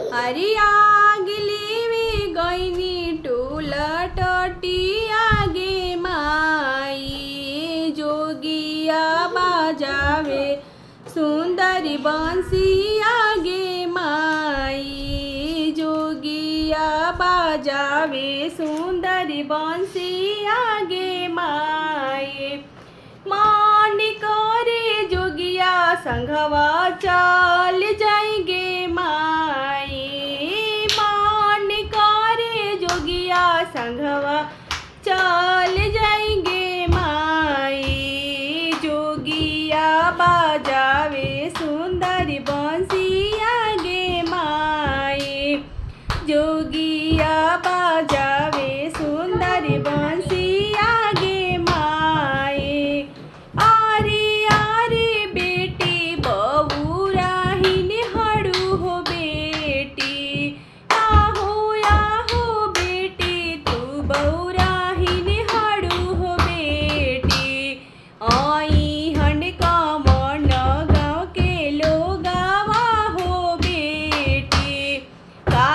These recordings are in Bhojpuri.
अरे आगली में गईनी टोला टटिया गे माई जोगिया बाजावे सुंदरी बंसिया गे माई जोगिया बाजावे सुंदरी बंसिया गे माई मान करे जोगिया संघवा चल जाएंगे माई मान करे जोगिया संघवा चल जाएंगे माई जोगिया बाजावे सुंदरी बंसिया गे माई जोगिया बाजावे सुंदरी बंसिया गे माई आरे आरे बेटी बबुराहिन हड़ू हो बेटी आहो बेटी तू बउराहिन हड़ू हो बेटी आई हंड का मन गाँव के लोगावा हो बेटी का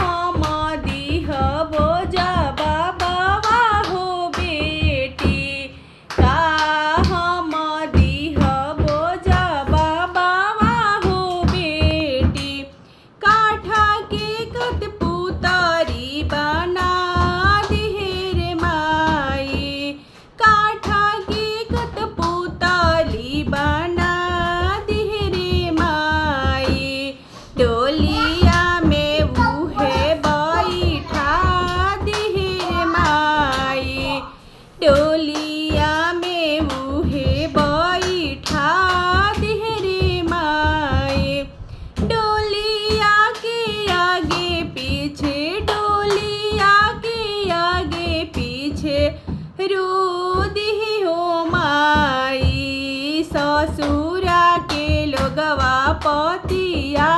हम दिहबो जबा बाबा हो बेटी का हम दिहबो जबा बाबा हो बेटी काठा के कठपुतरी बना दिहेर माई काठा के कठपुतली बना दिहेर माई डोलिया में उहे बैठा दिहेर माई डोलिया में उहे बैठा दिहेर माई डोलिया के आगे पीछे डोलिया के आगे पीछे रो दिही हो माई ससुरा के लोगवा पतिया